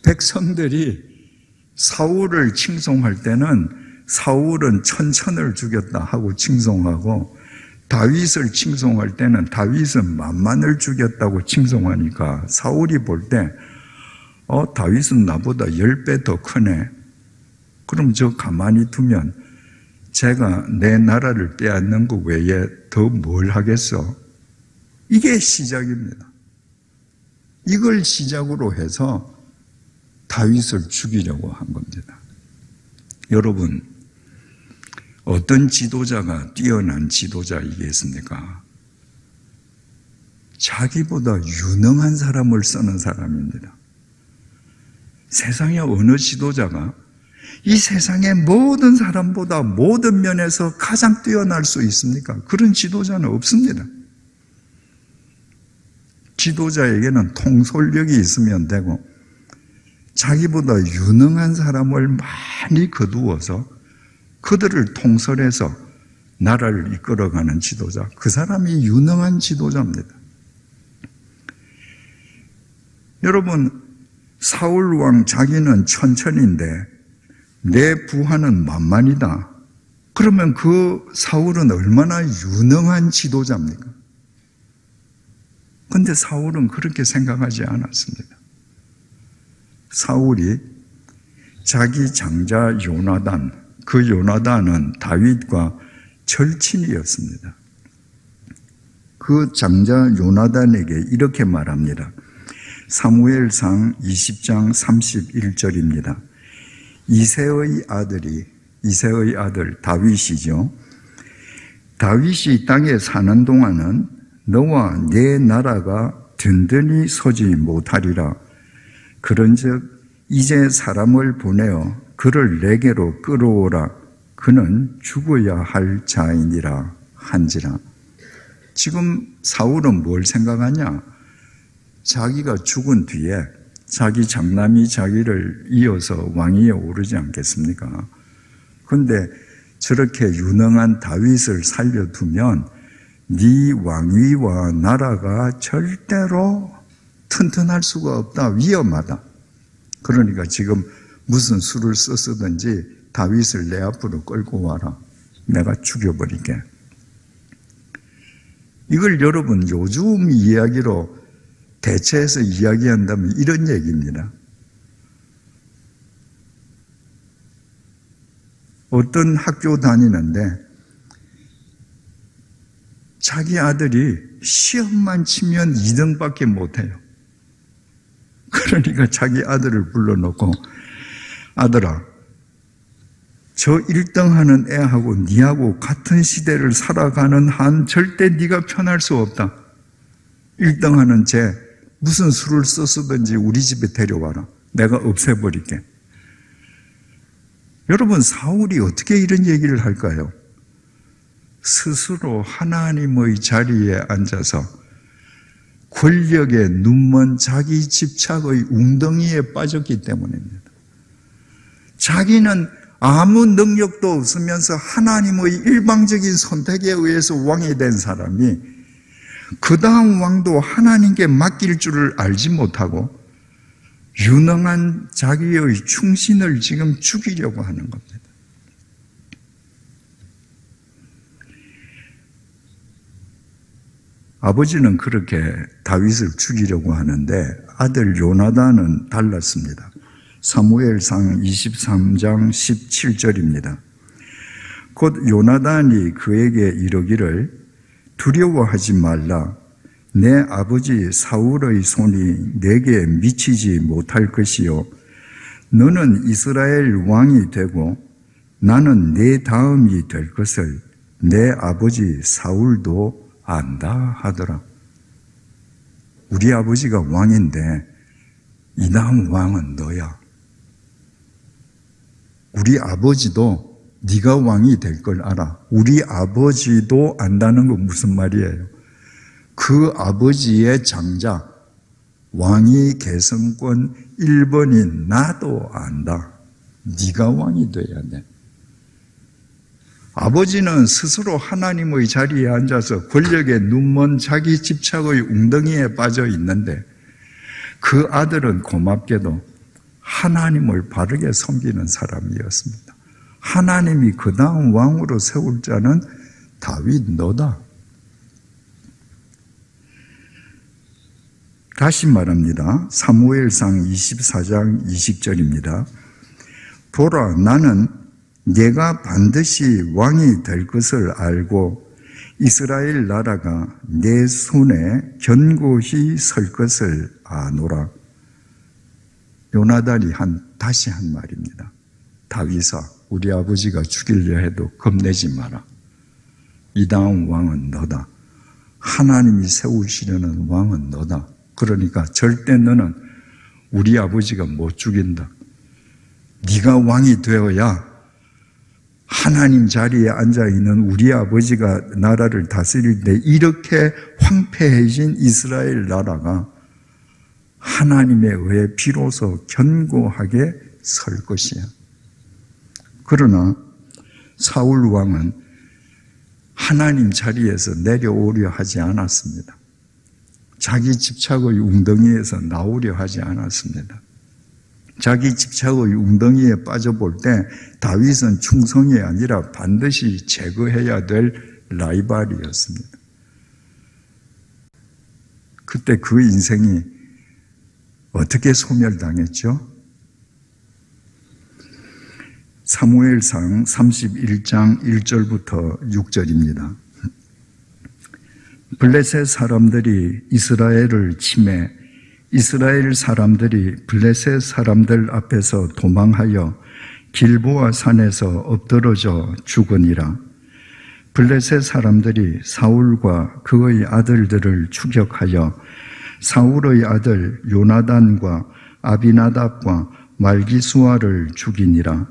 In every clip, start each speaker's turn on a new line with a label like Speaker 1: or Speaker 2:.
Speaker 1: 백성들이 사울을 칭송할 때는 사울은 천천을 죽였다 하고 칭송하고, 다윗을 칭송할 때는 다윗은 만만을 죽였다고 칭송하니까 사울이 볼 때 다윗은 나보다 10배 더 크네. 그럼 저 가만히 두면 제가 내 나라를 빼앗는 것 외에 더 뭘 하겠어? 이게 시작입니다. 이걸 시작으로 해서 다윗을 죽이려고 한 겁니다. 여러분, 어떤 지도자가 뛰어난 지도자이겠습니까? 자기보다 유능한 사람을 쓰는 사람입니다. 세상의 어느 지도자가 이 세상의 모든 사람보다 모든 면에서 가장 뛰어날 수 있습니까? 그런 지도자는 없습니다. 지도자에게는 통솔력이 있으면 되고, 자기보다 유능한 사람을 많이 거두어서 그들을 통솔해서 나라를 이끌어가는 지도자, 그 사람이 유능한 지도자입니다. 여러분, 사울왕 자기는 천천인데 내 부하는 만만이다. 그러면 그 사울은 얼마나 유능한 지도자입니까? 그런데 사울은 그렇게 생각하지 않았습니다. 사울이 자기 장자 요나단, 그 요나단은 다윗과 절친이었습니다. 그 장자 요나단에게 이렇게 말합니다. 사무엘상 20장 31절입니다. 이새의 아들 다윗이죠. 다윗이 땅에 사는 동안은 너와 내 나라가 든든히 서지 못하리라. 그런즉 이제 사람을 보내어 그를 내게로 끌어오라. 그는 죽어야 할 자이니라 한지라. 지금 사울은 뭘 생각하냐? 자기가 죽은 뒤에 자기 장남이 자기를 이어서 왕위에 오르지 않겠습니까? 그런데 저렇게 유능한 다윗을 살려두면 네 왕위와 나라가 절대로 튼튼할 수가 없다. 위험하다. 그러니까 지금 무슨 수를 쓰든지 다윗을 내 앞으로 끌고 와라. 내가 죽여버릴게. 이걸 여러분 요즘 이야기로 대체해서 이야기한다면 이런 얘기입니다. 어떤 학교 다니는데 자기 아들이 시험만 치면 2등밖에 못해요. 그러니까 자기 아들을 불러놓고, 아들아, 저 1등 하는 애하고 니하고 같은 시대를 살아가는 한 절대 네가 편할 수 없다. 1등 하는 쟤 무슨 수를 쓰든지 우리 집에 데려와라. 내가 없애버릴게. 여러분, 사울이 어떻게 이런 얘기를 할까요? 스스로 하나님의 자리에 앉아서 권력에 눈먼 자기 집착의 웅덩이에 빠졌기 때문입니다. 자기는 아무 능력도 없으면서 하나님의 일방적인 선택에 의해서 왕이 된 사람이 그 다음 왕도 하나님께 맡길 줄을 알지 못하고 유능한 자기의 충신을 지금 죽이려고 하는 겁니다. 아버지는 그렇게 다윗을 죽이려고 하는데 아들 요나단은 달랐습니다. 사무엘상 23장 17절입니다. 곧 요나단이 그에게 이르기를 두려워하지 말라. 내 아버지 사울의 손이 내게 미치지 못할 것이요 너는 이스라엘 왕이 되고 나는 내 다음이 될 것을 내 아버지 사울도 안다 하더라. 우리 아버지가 왕인데 이 다음 왕은 너야. 우리 아버지도 네가 왕이 될 걸 알아. 우리 아버지도 안다는 건 무슨 말이에요? 그 아버지의 장자, 왕위 계승권 1번인 나도 안다. 네가 왕이 돼야 돼. 아버지는 스스로 하나님의 자리에 앉아서 권력에 눈먼 자기 집착의 웅덩이에 빠져 있는데 그 아들은 고맙게도 하나님을 바르게 섬기는 사람이었습니다. 하나님이 그 다음 왕으로 세울 자는 다윗 너다. 다시 말합니다. 사무엘상 24장 20절입니다. 보라, 나는 네가 반드시 왕이 될 것을 알고 이스라엘 나라가 내 손에 견고히 설 것을 아노라. 요나단이 다시 한 말입니다. 다윗아, 우리 아버지가 죽이려 해도 겁내지 마라. 이 다음 왕은 너다. 하나님이 세우시려는 왕은 너다. 그러니까 절대 너는 우리 아버지가 못 죽인다. 네가 왕이 되어야 하나님 자리에 앉아있는 우리 아버지가 나라를 다스릴 때 이렇게 황폐해진 이스라엘 나라가 하나님에 의해 비로소 견고하게 설 것이야. 그러나 사울 왕은 하나님 자리에서 내려오려 하지 않았습니다. 자기 집착의 웅덩이에서 나오려 하지 않았습니다. 자기 집착의 웅덩이에 빠져볼 때 다윗은 충성이 아니라 반드시 제거해야 될 라이벌이었습니다. 그때 그 인생이 어떻게 소멸당했죠? 사무엘상 31장 1절부터 6절입니다. 블레셋 사람들이 이스라엘을 침해 이스라엘 사람들이 블레셋 사람들 앞에서 도망하여 길보아 산에서 엎드러져 죽으니라. 블레셋 사람들이 사울과 그의 아들들을 추격하여 사울의 아들 요나단과 아비나답과 말기수아를 죽이니라.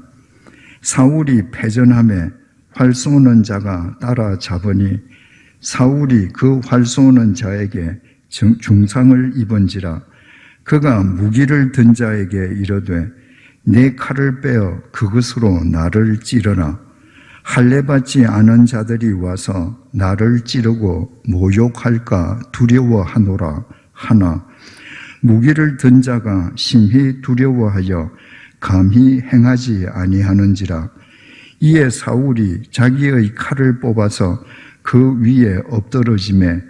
Speaker 1: 사울이 패전함에 활 쏘는 자가 따라잡으니 사울이 그 활 쏘는 자에게 중상을 입은지라. 그가 무기를 든 자에게 이르되 내 칼을 빼어 그것으로 나를 찌르라. 할례받지 않은 자들이 와서 나를 찌르고 모욕할까 두려워하노라 하나 무기를 든 자가 심히 두려워하여 감히 행하지 아니하는지라. 이에 사울이 자기의 칼을 뽑아서 그 위에 엎드러짐에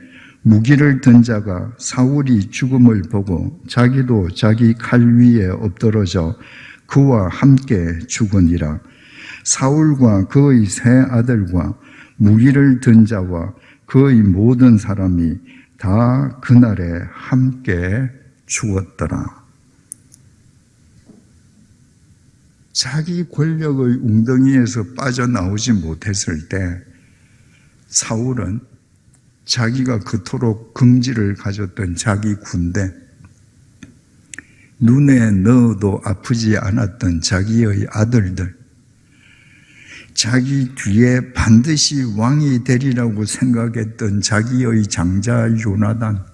Speaker 1: 무기를 든 자가 사울이 죽음을 보고 자기도 자기 칼 위에 엎드러져 그와 함께 죽으니라. 사울과 그의 세 아들과 무기를 든 자와 그의 모든 사람이 다 그날에 함께 죽었더라. 자기 권력의 웅덩이에서 빠져나오지 못했을 때 사울은 자기가 그토록 긍지를 가졌던 자기 군대, 눈에 넣어도 아프지 않았던 자기의 아들들, 자기 뒤에 반드시 왕이 되리라고 생각했던 자기의 장자 요나단,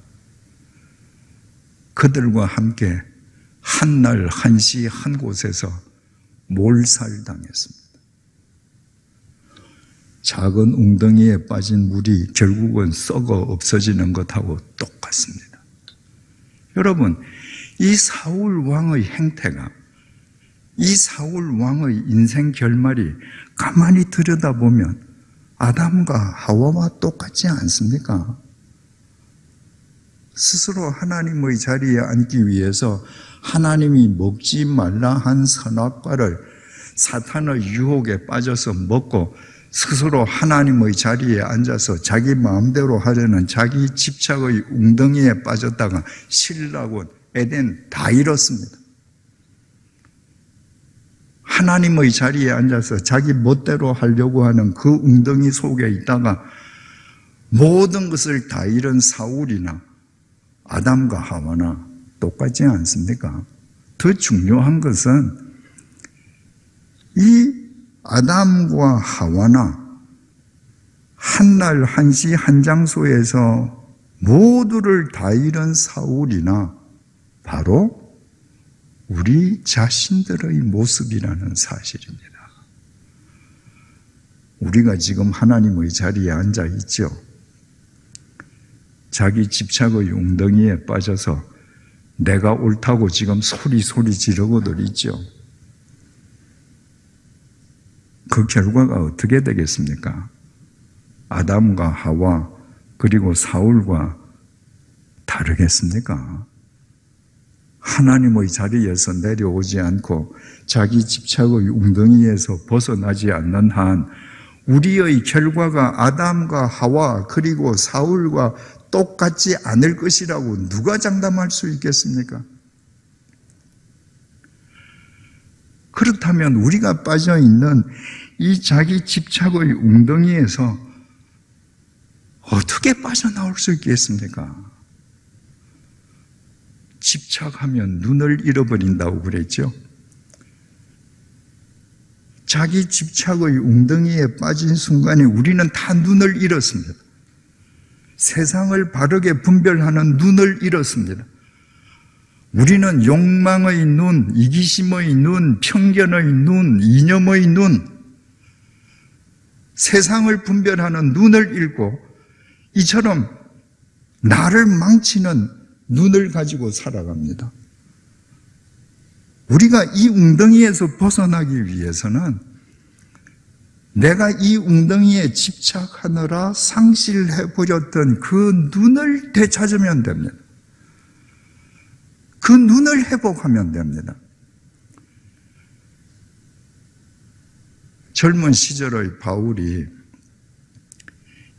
Speaker 1: 그들과 함께 한날 한시 한 곳에서 몰살당했습니다. 작은 웅덩이에 빠진 물이 결국은 썩어 없어지는 것하고 똑같습니다. 여러분, 이 사울 왕의 행태가, 이 사울 왕의 인생 결말이 가만히 들여다보면 아담과 하와와 똑같지 않습니까? 스스로 하나님의 자리에 앉기 위해서 하나님이 먹지 말라 한 선악과를 사탄의 유혹에 빠져서 먹고 스스로 하나님의 자리에 앉아서 자기 마음대로 하려는 자기 집착의 웅덩이에 빠졌다가 신라곤, 에덴 다 잃었습니다. 하나님의 자리에 앉아서 자기 멋대로 하려고 하는 그 웅덩이 속에 있다가 모든 것을 다 잃은 사울이나 아담과 하와나 똑같지 않습니까? 더 중요한 것은 이 아담과 하와나 한날 한시 한 장소에서 모두를 다 잃은 사울이나 바로 우리 자신들의 모습이라는 사실입니다. 우리가 지금 하나님의 자리에 앉아 있죠. 자기 집착의 웅덩이에 빠져서 내가 옳다고 지금 소리 지르고들 있죠. 그 결과가 어떻게 되겠습니까? 아담과 하와 그리고 사울과 다르겠습니까? 하나님의 자리에서 내려오지 않고 자기 집착의 웅덩이에서 벗어나지 않는 한 우리의 결과가 아담과 하와 그리고 사울과 똑같지 않을 것이라고 누가 장담할 수 있겠습니까? 그렇다면 우리가 빠져있는 이 자기 집착의 웅덩이에서 어떻게 빠져나올 수 있겠습니까? 집착하면 눈을 잃어버린다고 그랬죠. 자기 집착의 웅덩이에 빠진 순간에 우리는 다 눈을 잃었습니다. 세상을 바르게 분별하는 눈을 잃었습니다. 우리는 욕망의 눈, 이기심의 눈, 편견의 눈, 이념의 눈, 세상을 분별하는 눈을 잃고 이처럼 나를 망치는 눈을 가지고 살아갑니다. 우리가 이 웅덩이에서 벗어나기 위해서는 내가 이 웅덩이에 집착하느라 상실해버렸던 그 눈을 되찾으면 됩니다. 그 눈을 회복하면 됩니다. 젊은 시절의 바울이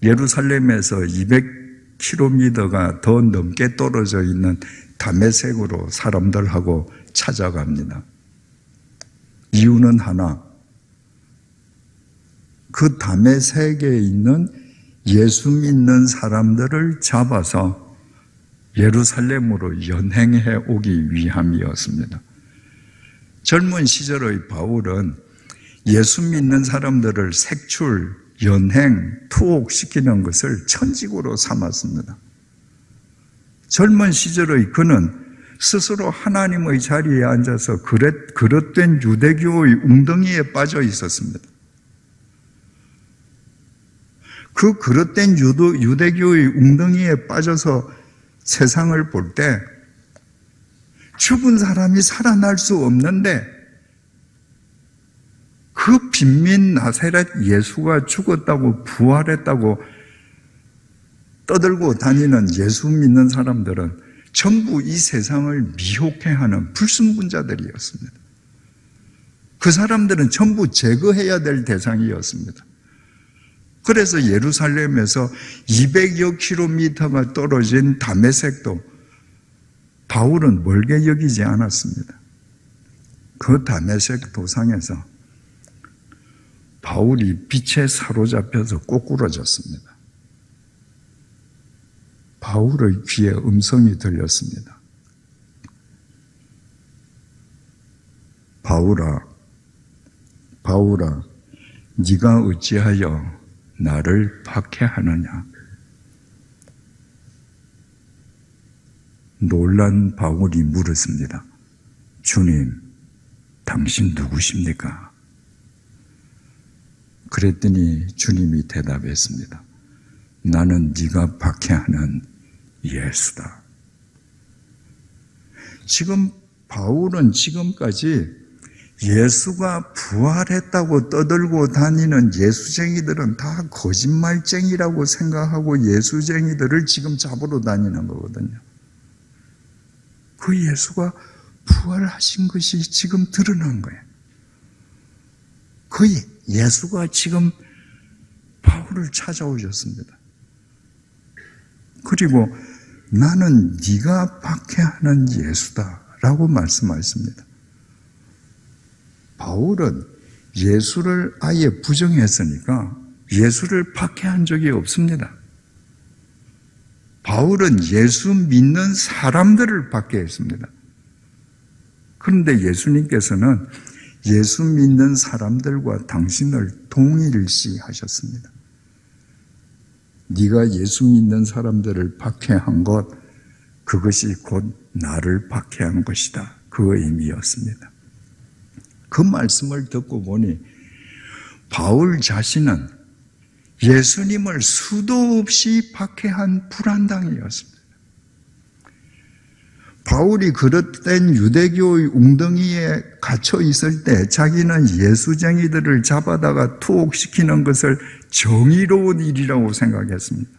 Speaker 1: 예루살렘에서 200km가 더 넘게 떨어져 있는 다메섹으로 사람들하고 찾아갑니다. 이유는 하나, 그 다메섹에 있는 예수 믿는 사람들을 잡아서 예루살렘으로 연행해 오기 위함이었습니다. 젊은 시절의 바울은 예수 믿는 사람들을 색출, 연행, 투옥시키는 것을 천직으로 삼았습니다. 젊은 시절의 그는 스스로 하나님의 자리에 앉아서 그릇된 유대교의 웅덩이에 빠져 있었습니다. 그 그릇된 유대교의 웅덩이에 빠져서 세상을 볼 때 죽은 사람이 살아날 수 없는데 그 빈민 나사렛 예수가 죽었다고 부활했다고 떠들고 다니는 예수 믿는 사람들은 전부 이 세상을 미혹해하는 불순분자들이었습니다. 그 사람들은 전부 제거해야 될 대상이었습니다. 그래서 예루살렘에서 200여 킬로미터가 떨어진 다메섹도 바울은 멀게 여기지 않았습니다. 그 다메섹 도상에서 바울이 빛에 사로잡혀서 꼬꾸라졌습니다. 바울의 귀에 음성이 들렸습니다. 바울아, 네가 어찌하여 나를 박해하느냐? 놀란 바울이 물었습니다. 주님, 당신 누구십니까? 그랬더니 주님이 대답했습니다. 나는 네가 박해하는 예수다. 지금 바울은 지금까지 예수가 부활했다고 떠들고 다니는 예수쟁이들은 다 거짓말쟁이라고 생각하고 예수쟁이들을 지금 잡으러 다니는 거거든요. 그 예수가 부활하신 것이 지금 드러난 거예요. 그 예수가 지금 바울을 찾아오셨습니다. 그리고 나는 네가 박해하는 예수다라고 말씀하셨습니다. 바울은 예수를 아예 부정했으니까 예수를 박해한 적이 없습니다. 바울은 예수 믿는 사람들을 박해했습니다. 그런데 예수님께서는 예수 믿는 사람들과 당신을 동일시하셨습니다. 네가 예수 믿는 사람들을 박해한 것, 그것이 곧 나를 박해한 것이다. 그 의미였습니다. 그 말씀을 듣고 보니 바울 자신은 예수님을 수도 없이 박해한 불안당이었습니다. 바울이 그릇된 유대교의 웅덩이에 갇혀 있을 때 자기는 예수쟁이들을 잡아다가 투옥시키는 것을 정의로운 일이라고 생각했습니다.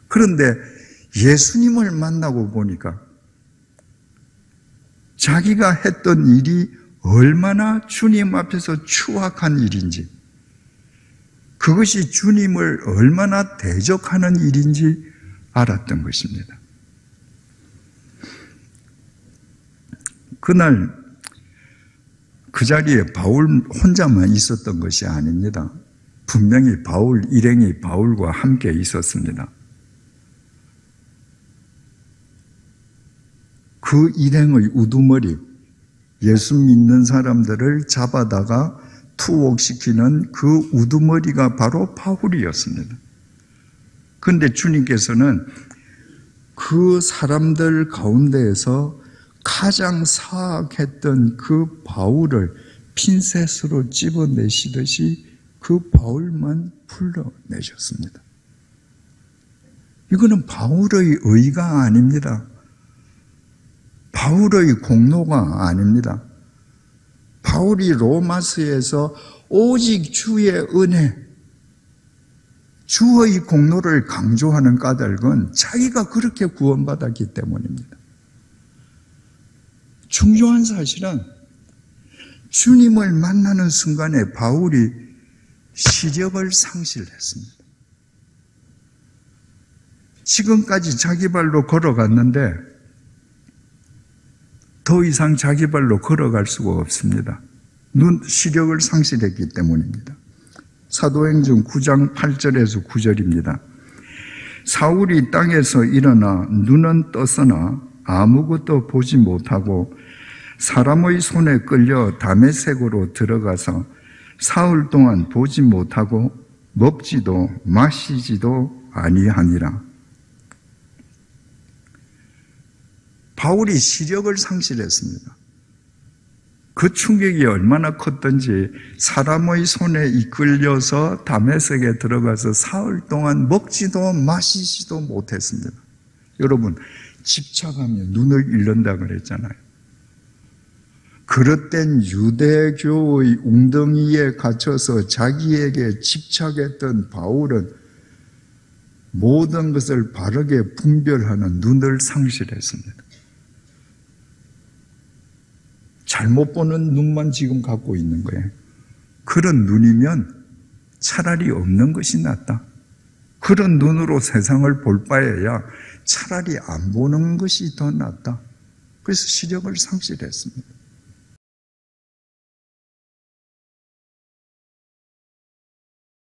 Speaker 1: 그런데 예수님을 만나고 보니까 자기가 했던 일이 얼마나 주님 앞에서 추악한 일인지, 그것이 주님을 얼마나 대적하는 일인지 알았던 것입니다. 그날 그 자리에 바울 혼자만 있었던 것이 아닙니다. 분명히 바울 일행이 바울과 함께 있었습니다. 그 일행의 우두머리, 예수 믿는 사람들을 잡아다가 투옥시키는 그 우두머리가 바로 바울이었습니다. 그런데 주님께서는 그 사람들 가운데에서 가장 사악했던 그 바울을 핀셋으로 집어내시듯이 그 바울만 풀러내셨습니다. 이거는 바울의 의가 아닙니다. 바울의 공로가 아닙니다. 바울이 로마서에서 오직 주의 은혜, 주의 공로를 강조하는 까닭은 자기가 그렇게 구원받았기 때문입니다. 중요한 사실은 주님을 만나는 순간에 바울이 시력을 상실했습니다. 지금까지 자기 발로 걸어갔는데 더 이상 자기 발로 걸어갈 수가 없습니다. 시력을 상실했기 때문입니다. 사도행전 9장 8절에서 9절입니다. 사울이 땅에서 일어나 눈은 떴으나 아무것도 보지 못하고 사람의 손에 끌려 다메섹으로 들어가서 사흘 동안 보지 못하고 먹지도 마시지도 아니하니라. 바울이 시력을 상실했습니다. 그 충격이 얼마나 컸던지 사람의 손에 이끌려서 다메섹에 들어가서 사흘 동안 먹지도 마시지도 못했습니다. 여러분, 집착하면 눈을 잃는다 그랬잖아요. 그릇된 유대교의 웅덩이에 갇혀서 자기에게 집착했던 바울은 모든 것을 바르게 분별하는 눈을 상실했습니다. 잘못 보는 눈만 지금 갖고 있는 거예요. 그런 눈이면 차라리 없는 것이 낫다. 그런 눈으로 세상을 볼 바에야 차라리 안 보는 것이 더 낫다. 그래서 시력을 상실했습니다.